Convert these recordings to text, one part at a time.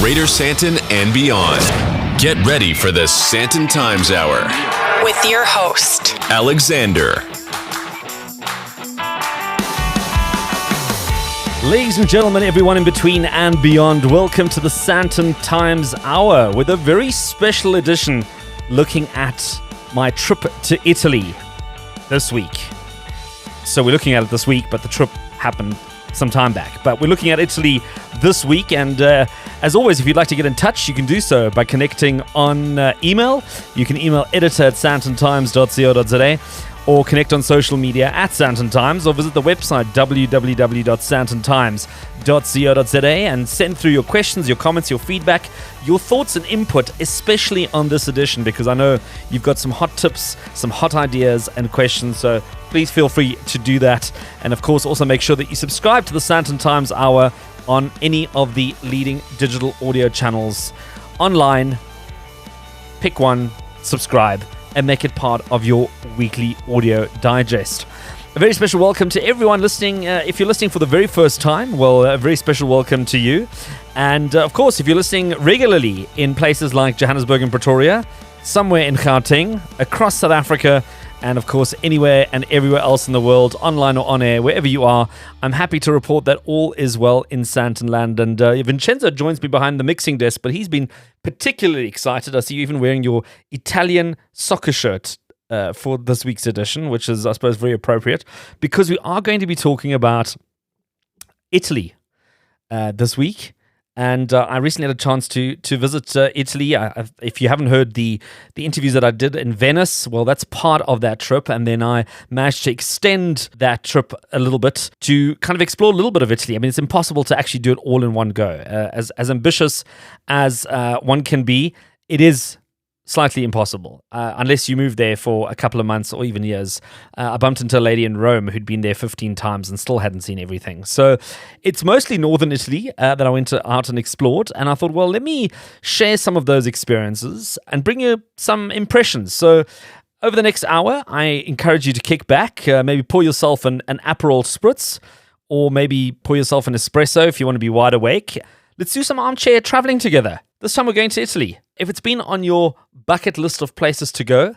Greater Sandton and beyond. Get ready for the Sandton Times Hour with your host, Alexander. Ladies and gentlemen, everyone in between and beyond, welcome to the Sandton Times Hour with a very special edition looking at my trip to Italy this week. So we're looking at it this week, but the trip happened some time back. But we're looking at Italy this week, and as always, if you'd like to get in touch, you can do so by connecting on email. You can email editor@sandtontimes.co.za or connect on social media at Sandton Times, or visit the website www.sandtontimes.co.za and send through your questions, your comments, your feedback, your thoughts and input, especially on this edition, because I know you've got some hot tips, some hot ideas and questions, so please feel free to do that. And of course, also make sure that you subscribe to the Sandton Times Hour on any of the leading digital audio channels online. Pick one, subscribe, and make it part of your weekly audio digest. A very special welcome to everyone listening. If you're listening for the very first time, well, a very special welcome to you. And of course, if you're listening regularly in places like Johannesburg and Pretoria, somewhere in Gauteng, across South Africa, and of course, anywhere and everywhere else in the world, online or on air, wherever you are, I'm happy to report that all is well in Sandtonland. And Vincenzo joins me behind the mixing desk, but he's been particularly excited. I see you even wearing your Italian soccer shirt for this week's edition, which is, I suppose, very appropriate, because we are going to be talking about Italy this week. And I recently had a chance to visit Italy. If you haven't heard the interviews that I did in Venice, well, that's part of that trip. And then I managed to extend that trip a little bit to kind of explore a little bit of Italy. I mean, it's impossible to actually do it all in one go. As ambitious as one can be, it is slightly impossible, unless you move there for a couple of months or even years. I bumped into a lady in Rome who'd been there 15 times and still hadn't seen everything. So it's mostly northern Italy that I went out and explored. And I thought, well, let me share some of those experiences and bring you some impressions. So over the next hour, I encourage you to kick back, maybe pour yourself an Aperol Spritz, or maybe pour yourself an espresso if you want to be wide awake. Let's do some armchair traveling together. This time we're going to Italy. If it's been on your bucket list of places to go,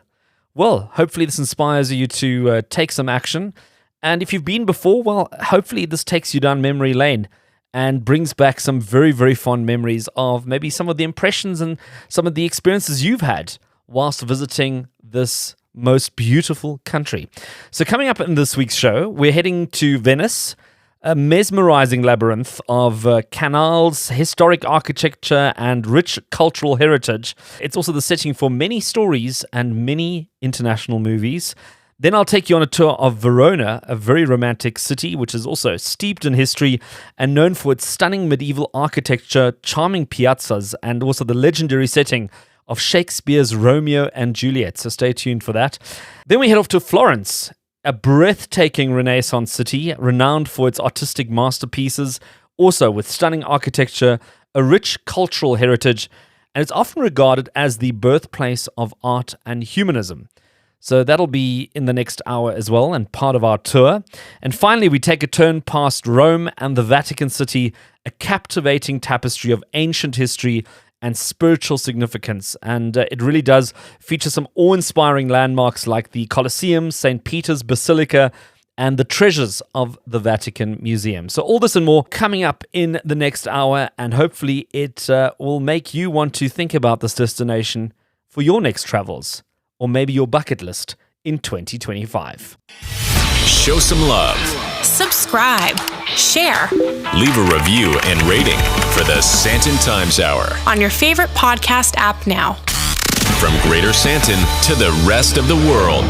well, hopefully this inspires you to take some action. And if you've been before, well, hopefully this takes you down memory lane and brings back some very, very fond memories of maybe some of the impressions and some of the experiences you've had whilst visiting this most beautiful country. So coming up in this week's show, we're heading to Venice, a mesmerizing labyrinth of canals, historic architecture, and rich cultural heritage. It's also the setting for many stories and many international movies. Then I'll take you on a tour of Verona, a very romantic city, which is also steeped in history and known for its stunning medieval architecture, charming piazzas, and also the legendary setting of Shakespeare's Romeo and Juliet. So stay tuned for that. Then we head off to Florence, a breathtaking Renaissance city renowned for its artistic masterpieces, also with stunning architecture, a rich cultural heritage, and it's often regarded as the birthplace of art and humanism. So that'll be in the next hour as well, and part of our tour. And finally, we take a turn past Rome and the Vatican City, a captivating tapestry of ancient history and spiritual significance. And it really does feature some awe-inspiring landmarks like the Colosseum, St. Peter's Basilica, and the treasures of the Vatican Museums. So all this and more coming up in the next hour, and hopefully it will make you want to think about this destination for your next travels, or maybe your bucket list in 2025. Show some love. subscribe, share, Leave a review and rating for the Sandton Times Hour on your favorite podcast app now. From Greater Sandton to the rest of the world.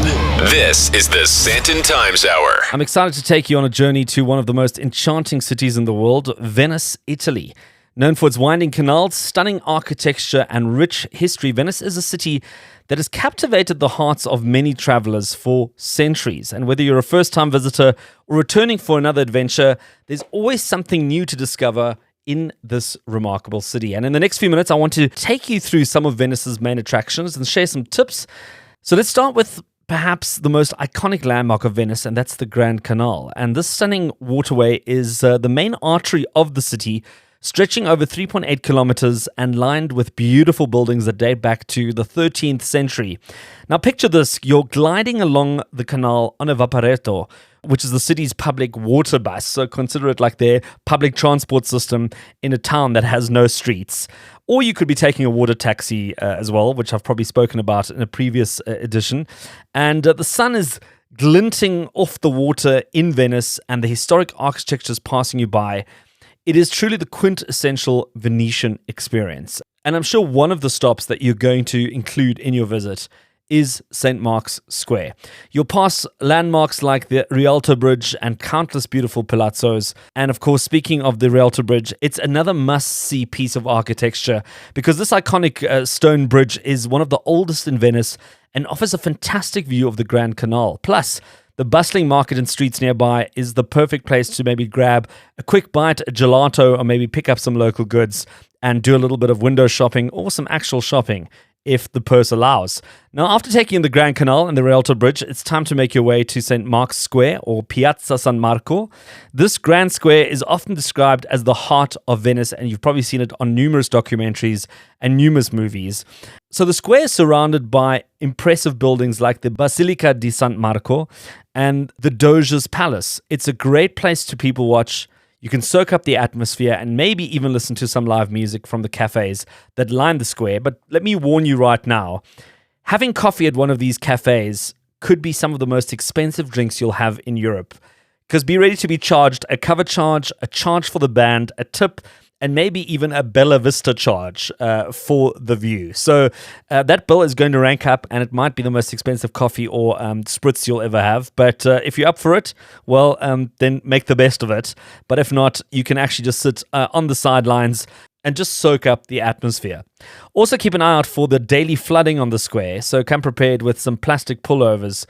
This is the Sandton Times Hour. I'm excited to take you on a journey to one of the most enchanting cities in the world, Venice, Italy. Known for its winding canals, stunning architecture, and rich history, Venice is a city that has captivated the hearts of many travelers for centuries. And whether you're a first-time visitor or returning for another adventure, there's always something new to discover in this remarkable city. And in the next few minutes, I want to take you through some of Venice's main attractions and share some tips. So let's start with perhaps the most iconic landmark of Venice, and that's the Grand Canal. And this stunning waterway is the main artery of the city, stretching over 3.8 kilometers and lined with beautiful buildings that date back to the 13th century. Now picture this, you're gliding along the canal on a vaporetto, which is the city's public water bus, so consider it like their public transport system in a town that has no streets. Or you could be taking a water taxi as well, which I've probably spoken about in a previous edition. And the sun is glinting off the water in Venice and the historic architecture is passing you by. It is truly the quintessential Venetian experience. And I'm sure one of the stops that you're going to include in your visit is St. Mark's Square. You'll pass landmarks like the Rialto Bridge and countless beautiful palazzos. And of course, speaking of the Rialto Bridge, it's another must-see piece of architecture because this iconic stone bridge is one of the oldest in Venice and offers a fantastic view of the Grand Canal. Plus, the bustling market and streets nearby is the perfect place to maybe grab a quick bite, a gelato, or maybe pick up some local goods and do a little bit of window shopping or some actual shopping, if the purse allows. Now, after taking in the Grand Canal and the Rialto Bridge, it's time to make your way to St. Mark's Square, or Piazza San Marco. This grand square is often described as the heart of Venice, and you've probably seen it on numerous documentaries and numerous movies. So the square is surrounded by impressive buildings like the Basilica di San Marco and the Doge's Palace. It's a great place to people watch. You can soak up the atmosphere and maybe even listen to some live music from the cafes that line the square. But let me warn you right now, having coffee at one of these cafes could be some of the most expensive drinks you'll have in Europe. Because be ready to be charged a cover charge, a charge for the band, a tip, and maybe even a Bella Vista charge for the view. So that bill is going to rank up, and it might be the most expensive coffee or spritz you'll ever have. But if you're up for it, well, then make the best of it. But if not, you can actually just sit on the sidelines and just soak up the atmosphere. Also keep an eye out for the daily flooding on the square, so come prepared with some plastic pullovers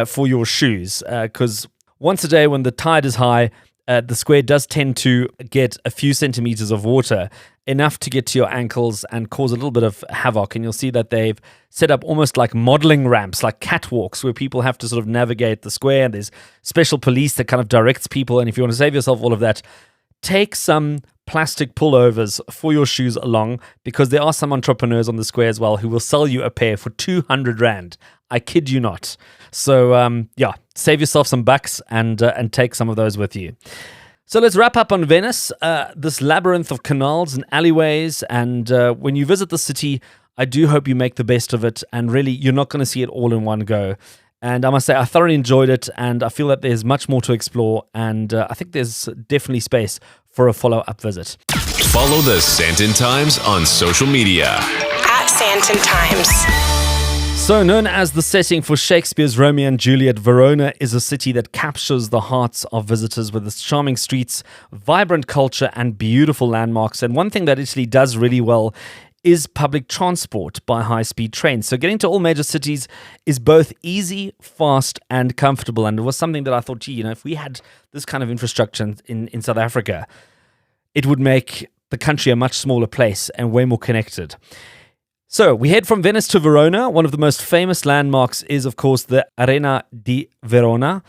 for your shoes, because once a day when the tide is high, the square does tend to get a few centimeters of water, enough to get to your ankles and cause a little bit of havoc. And you'll see that they've set up almost like modeling ramps, like catwalks, where people have to sort of navigate the square. And there's special police that kind of directs people. And if you want to save yourself all of that, take some plastic pullovers for your shoes along, because there are some entrepreneurs on the square as well who will sell you a pair for 200 Rand. I kid you not. So, save yourself some bucks and take some of those with you. So let's wrap up on Venice, this labyrinth of canals and alleyways. And when you visit the city, I do hope you make the best of it. And really, you're not going to see it all in one go. And I must say, I thoroughly enjoyed it. And I feel that there's much more to explore. And I think there's definitely space for a follow-up visit. Follow the Sandton Times on social media. At Sandton Times. So known as the setting for Shakespeare's Romeo and Juliet, Verona is a city that captures the hearts of visitors with its charming streets, vibrant culture, and beautiful landmarks. And one thing that Italy does really well is public transport by high-speed trains. So getting to all major cities is both easy, fast, and comfortable. And it was something that I thought, if we had this kind of infrastructure in South Africa, it would make the country a much smaller place and way more connected. So we head from Venice to Verona. One of the most famous landmarks is, of course, the Arena di Verona.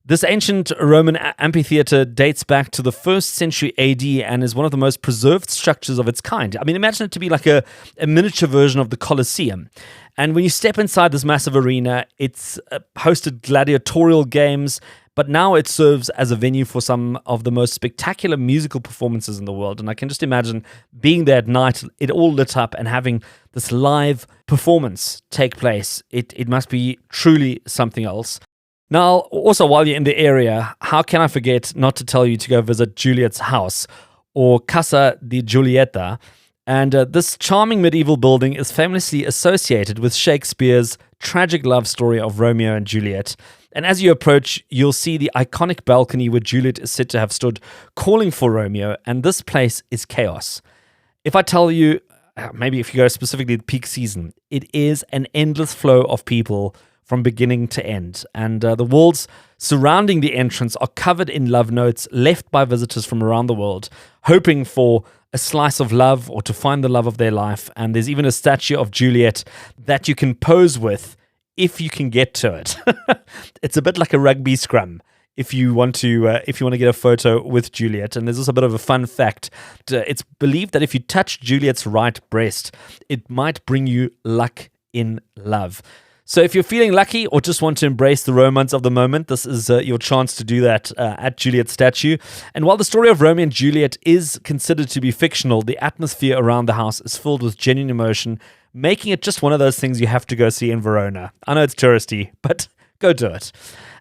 This ancient Roman amphitheater dates back to the 1st century AD and is one of the most preserved structures of its kind. I mean, imagine it to be like a miniature version of the Colosseum. And when you step inside this massive arena, it's hosted gladiatorial games, but now it serves as a venue for some of the most spectacular musical performances in the world. And I can just imagine being there at night, it all lit up, and having this live performance take place. It must be truly something else. Now, also, while you're in the area, how can I forget not to tell you to go visit Juliet's house, or Casa di Giulietta. And this charming medieval building is famously associated with Shakespeare's tragic love story of Romeo and Juliet. And as you approach, you'll see the iconic balcony where Juliet is said to have stood calling for Romeo, and this place is chaos. If I tell you, maybe if you go specifically at peak season, it is an endless flow of people from beginning to end. And the walls surrounding the entrance are covered in love notes left by visitors from around the world, hoping for a slice of love or to find the love of their life. And there's even a statue of Juliet that you can pose with if you can get to it. It's a bit like a rugby scrum. if you want to get a photo with Juliet. And there's also a bit of a fun fact. It's believed that if you touch Juliet's right breast, it might bring you luck in love. So if you're feeling lucky or just want to embrace the romance of the moment, this is your chance to do that at Juliet's statue. And while the story of Romeo and Juliet is considered to be fictional, the atmosphere around the house is filled with genuine emotion, making it just one of those things you have to go see in Verona. I know it's touristy, but go do it.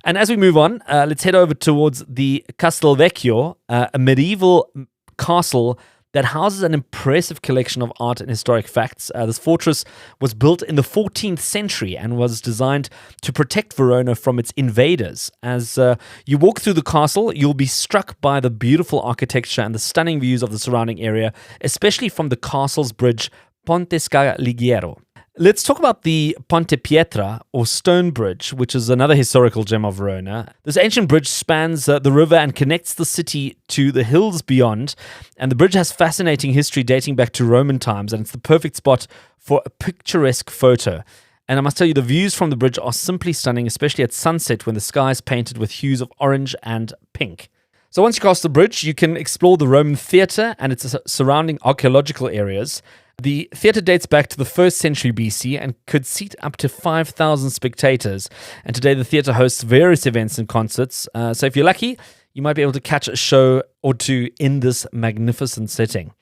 And as we move on, let's head over towards the Castelvecchio, a medieval castle that houses an impressive collection of art and historic facts. This fortress was built in the 14th century and was designed to protect Verona from its invaders. As you walk through the castle, you'll be struck by the beautiful architecture and the stunning views of the surrounding area, especially from the castle's bridge, Ponte Scaligero. Let's talk about the Ponte Pietra, or Stone Bridge, which is another historical gem of Verona. This ancient bridge spans the river and connects the city to the hills beyond, and the bridge has fascinating history dating back to Roman times, and it's the perfect spot for a picturesque photo. And I must tell you, the views from the bridge are simply stunning, especially at sunset when the sky is painted with hues of orange and pink. So once you cross the bridge, you can explore the Roman theatre and its surrounding archaeological areas. The theatre dates back to the 1st century BC and could seat up to 5,000 spectators. And today the theatre hosts various events and concerts. So if you're lucky, you might be able to catch a show or two in this magnificent setting.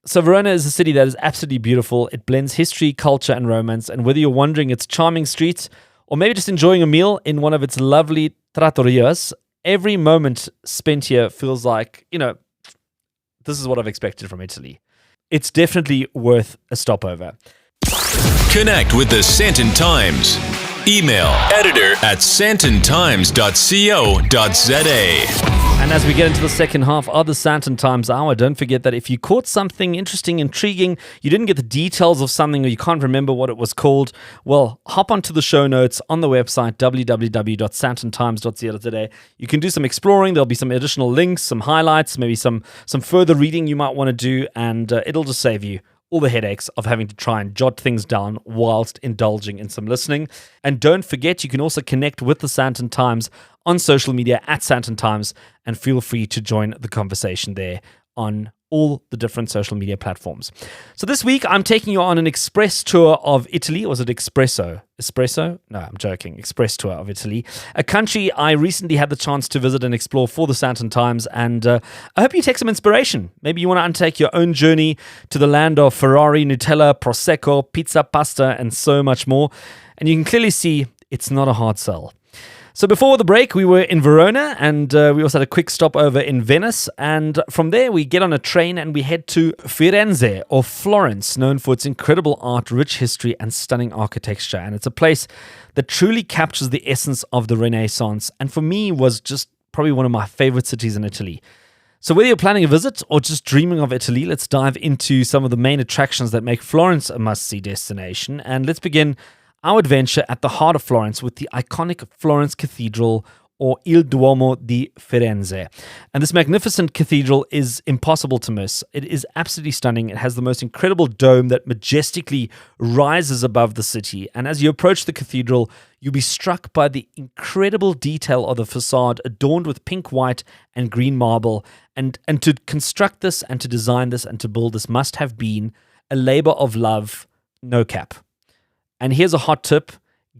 So Verona is a city that is absolutely beautiful. It blends history, culture, and romance. And whether you're wandering its charming streets or maybe just enjoying a meal in one of its lovely trattorias, every moment spent here feels like, this is what I've expected from Italy. It's definitely worth a stopover. Connect with the Sandton Times. Email editor@sandtontimes.co.za. And as we get into the second half of the Sandton Times Hour, don't forget that if you caught something interesting, intriguing, you didn't get the details of something or you can't remember what it was called, well, hop onto the show notes on the website www.sandtontimes.co.za. You can do some exploring. There'll be some additional links, some highlights, maybe some further reading you might want to do, and it'll just save you all the headaches of having to try and jot things down whilst indulging in some listening. And don't forget, you can also connect with the Sandton Times on social media at Sandton Times, and feel free to join the conversation there on all the different social media platforms. So this week, I'm taking you on an express tour of Italy. Was it Espresso? Espresso? No, I'm joking. Express tour of Italy. A country I recently had the chance to visit and explore for the Sandton Times. And I hope you take some inspiration. Maybe you want to undertake your own journey to the land of Ferrari, Nutella, Prosecco, pizza, pasta, and so much more. And you can clearly see it's not a hard sell. So before the break, we were in Verona, and we also had a quick stopover in Venice. And from there, we get on a train and we head to Firenze, or Florence, known for its incredible art, rich history, and stunning architecture. And it's a place that truly captures the essence of the Renaissance, and for me was just probably one of my favorite cities in Italy. So whether you're planning a visit or just dreaming of Italy, let's dive into some of the main attractions that make Florence a must-see destination. And let's begin our adventure at the heart of Florence with the iconic Florence Cathedral, or Il Duomo di Firenze. And this magnificent cathedral is impossible to miss. It is absolutely stunning. It has the most incredible dome that majestically rises above the city. And as you approach the cathedral, you'll be struck by the incredible detail of the facade, adorned with pink, white, and green marble. And to construct this, and to design this, and to build this must have been a labor of love, no cap. And here's a hot tip: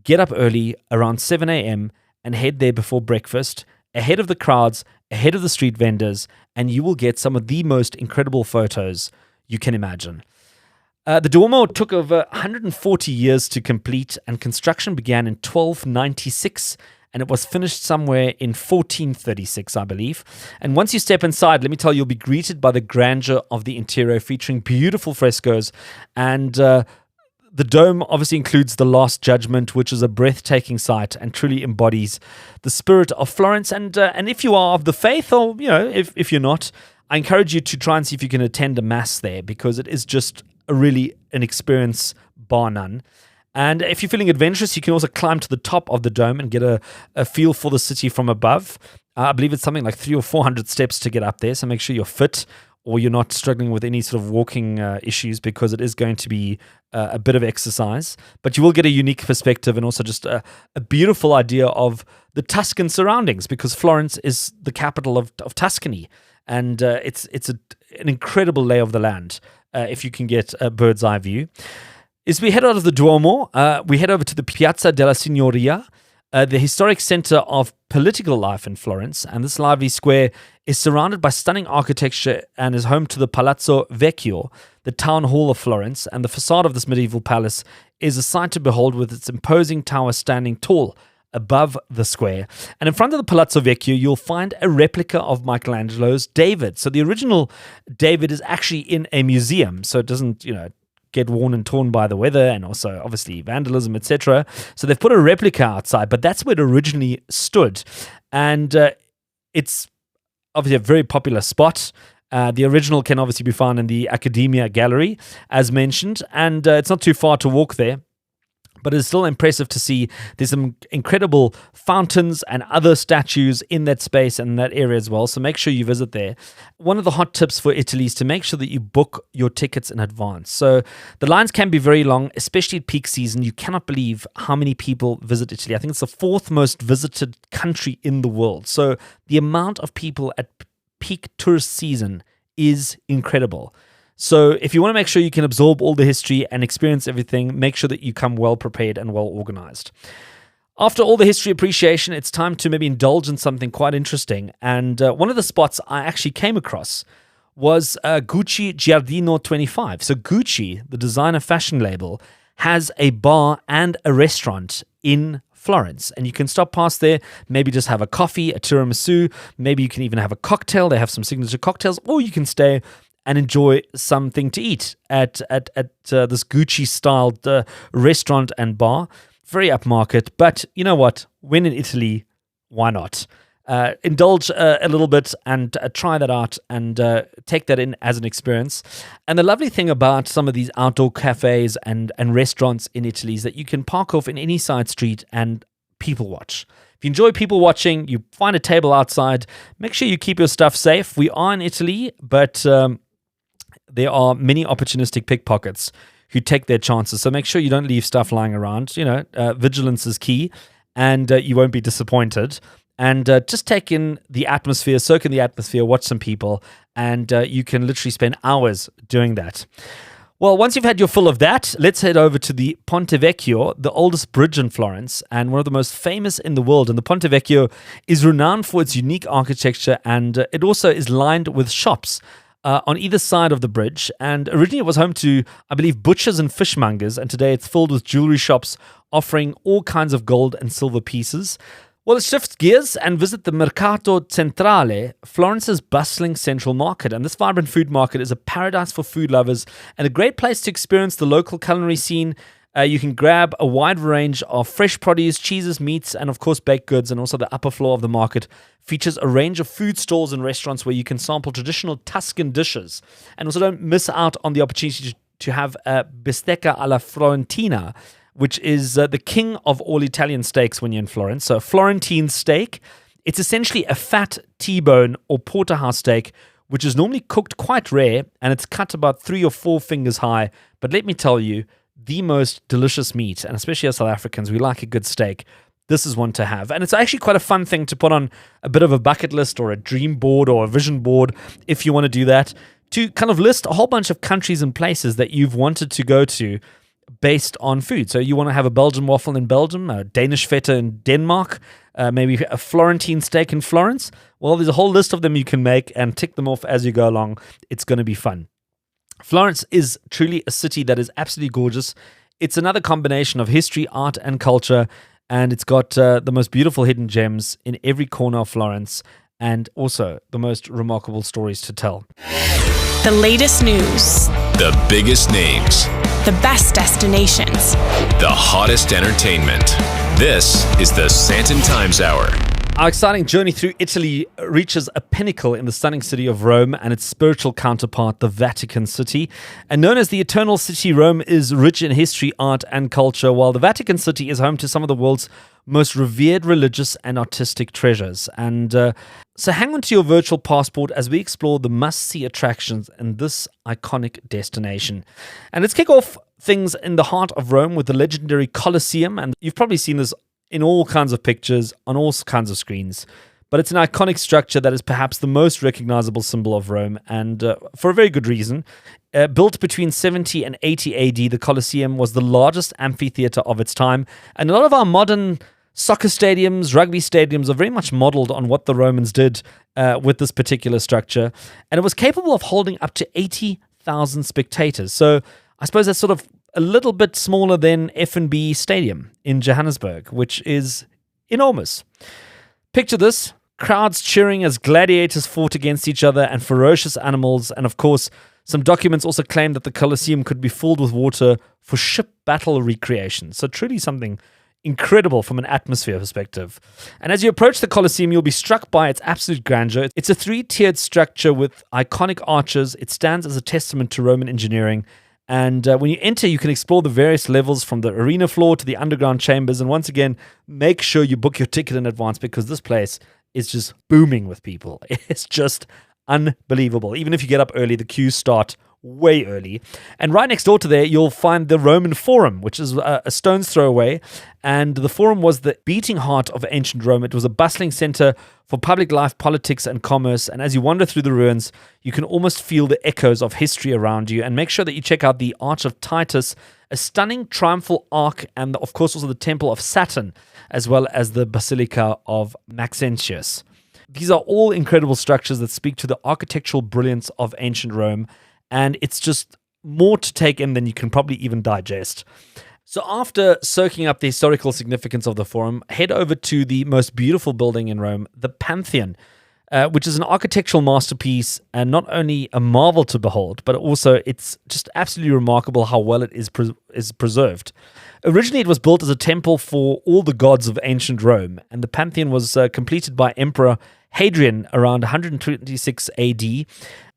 get up early around 7 a.m. and head there before breakfast, ahead of the crowds, ahead of the street vendors, and you will get some of the most incredible photos you can imagine. The Duomo took over 140 years to complete, and construction began in 1296, and it was finished somewhere in 1436, I believe. And once you step inside, let me tell you, you'll be greeted by the grandeur of the interior, featuring beautiful frescoes, and the dome obviously includes the Last Judgment, which is a breathtaking sight and truly embodies the spirit of Florence. And if you are of the faith, or if you're not, I encourage you to try and see if you can attend a mass there, because it is just an experience bar none. And if you're feeling adventurous, you can also climb to the top of the dome and get a feel for the city from above. I believe it's something like 300 or 400 steps to get up there, so make sure you're fit or you're not struggling with any sort of walking issues, because it is going to be a bit of exercise. But you will get a unique perspective and also just a beautiful idea of the Tuscan surroundings, because Florence is the capital of Tuscany. And it's an incredible lay of the land if you can get a bird's eye view. As we head out of the Duomo, we head over to the Piazza della Signoria, the historic center of political life in Florence. And this lively square is surrounded by stunning architecture and is home to the Palazzo Vecchio, the town hall of Florence. And the facade of this medieval palace is a sight to behold, with its imposing tower standing tall above the square. And in front of the Palazzo Vecchio, you'll find a replica of Michelangelo's David. So the original David is actually in a museum, so it doesn't, get worn and torn by the weather, and also obviously vandalism, etc. So they've put a replica outside, but that's where it originally stood. And it's obviously a very popular spot. The original can obviously be found in the Academia Gallery, as mentioned, and it's not too far to walk there. But it's still impressive to see there's some incredible fountains and other statues in that space and in that area as well. So make sure you visit there. One of the hot tips for Italy is to make sure that you book your tickets in advance. So the lines can be very long, especially at peak season. You cannot believe how many people visit Italy. I think it's the 4th most visited country in the world. So the amount of people at peak tourist season is incredible. So if you want to make sure you can absorb all the history and experience everything, make sure that you come well prepared and well organized. After all the history appreciation, it's time to maybe indulge in something quite interesting. And one of the spots I actually came across was Gucci Giardino 25. So Gucci, the designer fashion label, has a bar and a restaurant in Florence, and you can stop past there, maybe just have a coffee, a tiramisu, maybe you can even have a cocktail. They have some signature cocktails, or you can stay and enjoy something to eat at this Gucci-styled restaurant and bar. Very upmarket, but you know what? When in Italy, why not? Indulge a little bit and try that out and take that in as an experience. And the lovely thing about some of these outdoor cafes and restaurants in Italy is that you can park off in any side street and people watch. If you enjoy people watching, you find a table outside, make sure you keep your stuff safe. We are in Italy, but there are many opportunistic pickpockets who take their chances. So make sure you don't leave stuff lying around. Vigilance is key, and you won't be disappointed. And just take in the atmosphere, soak in the atmosphere, watch some people, and you can literally spend hours doing that. Well, once you've had your fill of that, let's head over to the Ponte Vecchio, the oldest bridge in Florence and one of the most famous in the world. And the Ponte Vecchio is renowned for its unique architecture, and it also is lined with shops on either side of the bridge. And originally it was home to, I believe, butchers and fishmongers, and today it's filled with jewelry shops offering all kinds of gold and silver pieces. Well, let's shift gears and visit the Mercato Centrale, Florence's bustling central market. And this vibrant food market is a paradise for food lovers and a great place to experience the local culinary scene. You can grab a wide range of fresh produce, cheeses, meats, and of course baked goods. And also the upper floor of the market features a range of food stalls and restaurants where you can sample traditional Tuscan dishes. And also don't miss out on the opportunity to have a bistecca alla Fiorentina, which is the king of all Italian steaks when you're in Florence. So a Florentine steak, it's essentially a fat T-bone or porterhouse steak, which is normally cooked quite rare, and it's cut about 3 or 4 fingers high. But let me tell you, the most delicious meat, and especially as South Africans, we like a good steak. This is one to have. And it's actually quite a fun thing to put on a bit of a bucket list or a dream board or a vision board if you want to do that, to kind of list a whole bunch of countries and places that you've wanted to go to based on food. So you want to have a Belgian waffle in Belgium, a Danish feta in Denmark, maybe a Florentine steak in Florence. Well, there's a whole list of them you can make and tick them off as you go along. It's going to be fun. Florence is truly a city that is absolutely gorgeous. It's another combination of history, art, and culture, and it's got the most beautiful hidden gems in every corner of Florence, and also the most remarkable stories to tell. The latest news. The biggest names. The best destinations. The hottest entertainment. This is the Sandton Times Hour. Our exciting journey through Italy reaches a pinnacle in the stunning city of Rome and its spiritual counterpart, the Vatican City. And known as the Eternal City, Rome is rich in history, art, and culture, while the Vatican City is home to some of the world's most revered religious and artistic treasures. And so hang on to your virtual passport as we explore the must-see attractions in this iconic destination. And let's kick off things in the heart of Rome with the legendary Colosseum. And you've probably seen this in all kinds of pictures, on all kinds of screens. But it's an iconic structure that is perhaps the most recognizable symbol of Rome, and for a very good reason. Built between 70 and 80 AD, the Colosseum was the largest amphitheater of its time, and a lot of our modern soccer stadiums, rugby stadiums are very much modeled on what the Romans did with this particular structure, and it was capable of holding up to 80,000 spectators. So I suppose that's sort of a little bit smaller than F&B Stadium in Johannesburg, which is enormous. Picture this: crowds cheering as gladiators fought against each other and ferocious animals, and of course, some documents also claim that the Colosseum could be filled with water for ship battle recreation. So truly something incredible from an atmosphere perspective. And as you approach the Colosseum, you'll be struck by its absolute grandeur. It's a three-tiered structure with iconic arches. It stands as a testament to Roman engineering. And when you enter, you can explore the various levels from the arena floor to the underground chambers. And once again, make sure you book your ticket in advance because this place is just booming with people. It's just unbelievable. Even if you get up early, the queues start way early. And right next door to there, you'll find the Roman Forum, which is a stone's throw away. And the Forum was the beating heart of ancient Rome. It was a bustling center for public life, politics, and commerce. And as you wander through the ruins, you can almost feel the echoes of history around you. And make sure that you check out the Arch of Titus, a stunning triumphal arch, and of course also the Temple of Saturn, as well as the Basilica of Maxentius. These are all incredible structures that speak to the architectural brilliance of ancient Rome. And it's just more to take in than you can probably even digest. So after soaking up the historical significance of the Forum, head over to the most beautiful building in Rome, the Pantheon, which is an architectural masterpiece and not only a marvel to behold, but also it's just absolutely remarkable how well it is preserved. Originally, it was built as a temple for all the gods of ancient Rome, and the Pantheon was completed by Emperor Hadrian around 126 AD.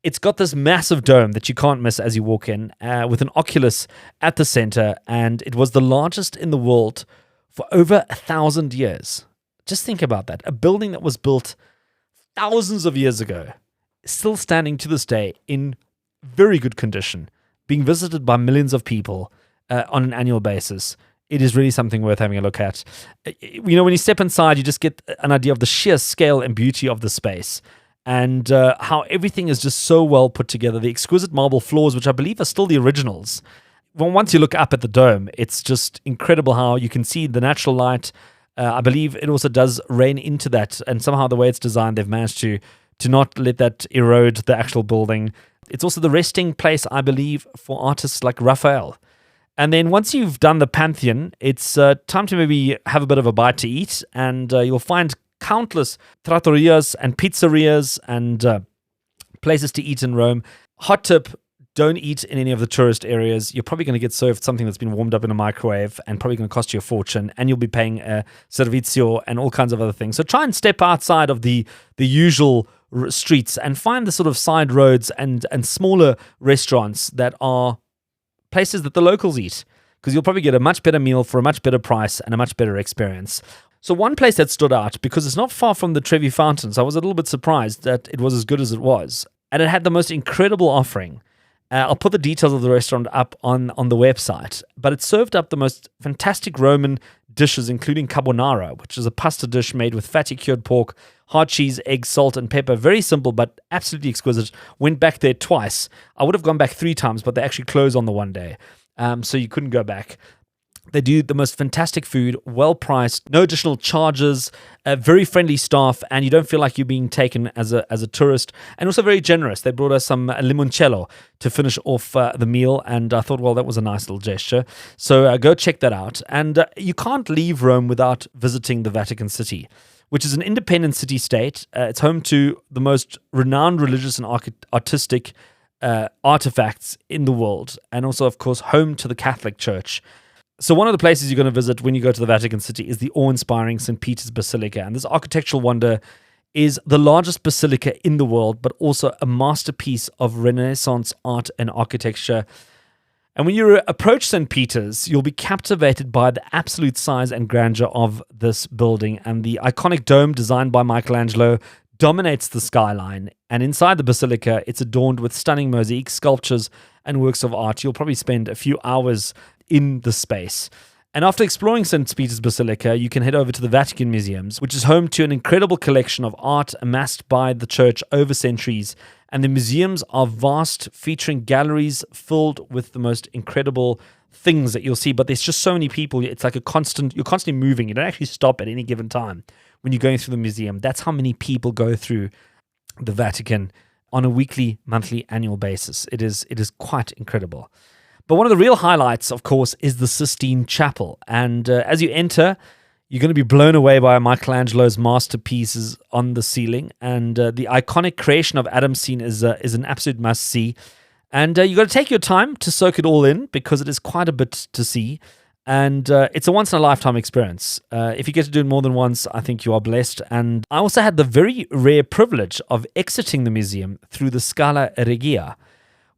It's got this massive dome that you can't miss as you walk in, with an oculus at the center, and it was the largest in the world for over 1,000 years. Just think about that. A building that was built thousands of years ago, still standing to this day in very good condition, being visited by millions of people on an annual basis. It is really something worth having a look at. You know, when you step inside, you just get an idea of the sheer scale and beauty of the space, and how everything is just so well put together. The exquisite marble floors, which I believe are still the originals. Well, once you look up at the dome, it's just incredible how you can see the natural light. I believe it also does rain into that, and somehow the way it's designed, they've managed to not let that erode the actual building. It's also the resting place, I believe, for artists like Raphael. And then once you've done the Pantheon, it's time to maybe have a bit of a bite to eat, and you'll find countless trattorias and pizzerias and places to eat in Rome. Hot tip: don't eat in any of the tourist areas. You're probably going to get served something that's been warmed up in a microwave and probably going to cost you a fortune, and you'll be paying servizio and all kinds of other things. So try and step outside of the usual streets and find the sort of side roads and smaller restaurants that are places that the locals eat, because you'll probably get a much better meal for a much better price and a much better experience. So one place that stood out, because it's not far from the Trevi Fountains, I was a little bit surprised that it was as good as it was, and it had the most incredible offering. I'll put the details of the restaurant up on the website, but it served up the most fantastic Roman dishes, including carbonara, which is a pasta dish made with fatty cured pork, hard cheese, eggs, salt, and pepper. Very simple, but absolutely exquisite. Went back there twice. I would have gone back 3 times, but they actually closed on the one day, so you couldn't go back. They do the most fantastic food, well priced, no additional charges, very friendly staff, and you don't feel like you're being taken as a tourist. And also very generous. They brought us some limoncello to finish off the meal, and I thought, well, that was a nice little gesture. So go check that out. And you can't leave Rome without visiting the Vatican City, which is an independent city-state. It's home to the most renowned religious and artistic artifacts in the world, and also, of course, home to the Catholic Church. So one of the places you're going to visit when you go to the Vatican City is the awe-inspiring St. Peter's Basilica. And this architectural wonder is the largest basilica in the world, but also a masterpiece of Renaissance art and architecture. And when you approach St. Peter's, you'll be captivated by the absolute size and grandeur of this building. And the iconic dome designed by Michelangelo dominates the skyline. And inside the basilica, it's adorned with stunning mosaic sculptures and works of art. You'll probably spend a few hours in the space. And after exploring St. Peter's Basilica, you can head over to the Vatican Museums, which is home to an incredible collection of art amassed by the church over centuries. And the museums are vast, featuring galleries filled with the most incredible things that you'll see. But there's just so many people. It's like you're constantly moving. You don't actually stop at any given time when you're going through the museum. That's how many people go through the Vatican on a weekly, monthly, annual basis. It is quite incredible. But one of the real highlights, of course, is the Sistine Chapel. And as you enter, you're going to be blown away by Michelangelo's masterpieces on the ceiling. And the iconic creation of Adam's scene is an absolute must-see. And you've got to take your time to soak it all in because it is quite a bit to see. And it's a once-in-a-lifetime experience. If you get to do it more than once, I think you are blessed. And I also had the very rare privilege of exiting the museum through the Scala Regia,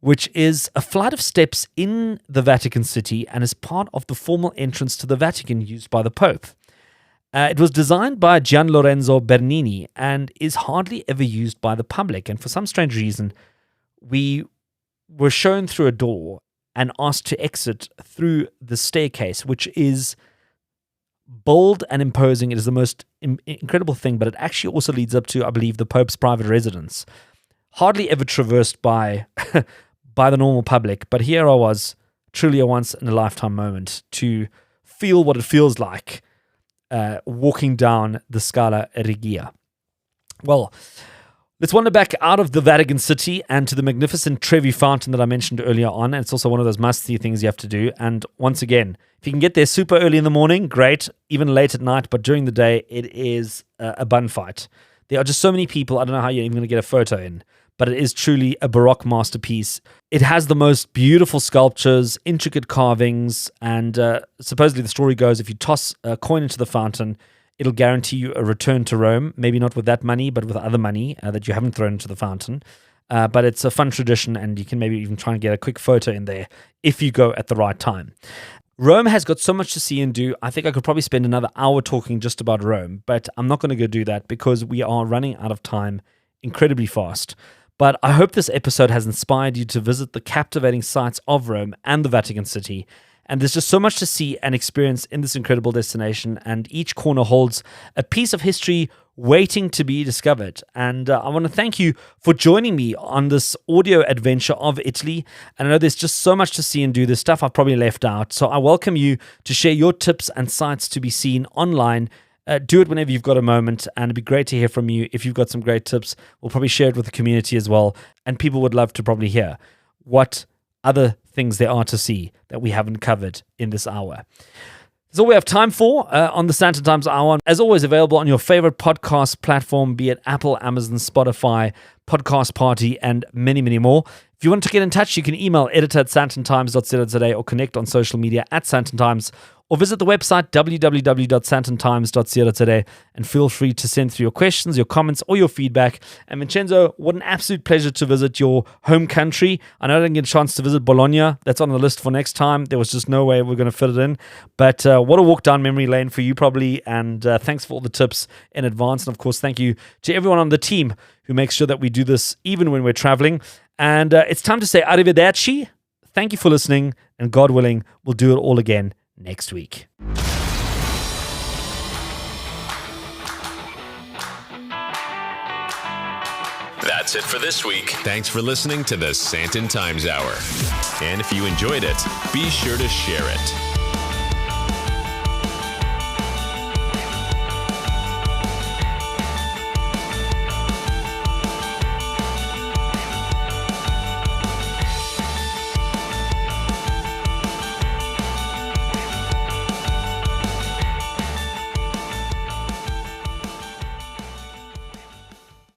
which is a flight of steps in the Vatican City and is part of the formal entrance to the Vatican used by the Pope. It was designed by Gian Lorenzo Bernini and is hardly ever used by the public. And for some strange reason, we were shown through a door and asked to exit through the staircase, which is bold and imposing. It is the most incredible thing, but it actually also leads up to, I believe, the Pope's private residence. Hardly ever traversed by by the normal public, but here I was, truly a once-in-a-lifetime moment to feel what it feels like walking down the Scala Regia. Well, let's wander back out of the Vatican City and to the magnificent Trevi Fountain that I mentioned earlier on. And it's also one of those must-see things you have to do. And once again, if you can get there super early in the morning, great. Even late at night, but during the day, it is a bun fight. There are just so many people, I don't know how you're even going to get a photo in, but it is truly a Baroque masterpiece. It has the most beautiful sculptures, intricate carvings, and supposedly the story goes, if you toss a coin into the fountain, it'll guarantee you a return to Rome, maybe not with that money, but with other money that you haven't thrown into the fountain. But it's a fun tradition, and you can maybe even try and get a quick photo in there if you go at the right time. Rome has got so much to see and do. I think I could probably spend another hour talking just about Rome, but I'm not going to go do that because we are running out of time incredibly fast. But I hope this episode has inspired you to visit the captivating sights of Rome and the Vatican City. And there's just so much to see and experience in this incredible destination. And each corner holds a piece of history waiting to be discovered. And I want to thank you for joining me on this audio adventure of Italy. And I know there's just so much to see and do. There's stuff I've probably left out. So I welcome you to share your tips and sites to be seen online. Do it whenever you've got a moment, and it'd be great to hear from you. If you've got some great tips, we'll probably share it with the community as well, and people would love to probably hear what other things there are to see that we haven't covered in this hour. That's all we have time for on the Sandton Times Hour. As always, available on your favorite podcast platform, be it Apple, Amazon, Spotify, Podcast Party, and many, many more. If you want to get in touch, you can email editor@sandtontimes.co.za or connect on social media @SandtonTimes, or visit the website www.sandtontimes.co.za and feel free to send through your questions, your comments, or your feedback. And Vincenzo, what an absolute pleasure to visit your home country. I know I didn't get a chance to visit Bologna. That's on the list for next time. There was just no way we're going to fit it in. But what a walk down memory lane for you probably. And thanks for all the tips in advance. And of course, thank you to everyone on the team who makes sure that we do this even when we're traveling. And it's time to say arrivederci. Thank you for listening. And God willing, we'll do it all again next week. That's it for this week. Thanks for listening to the Sandton Times Hour. And if you enjoyed it, be sure to share it.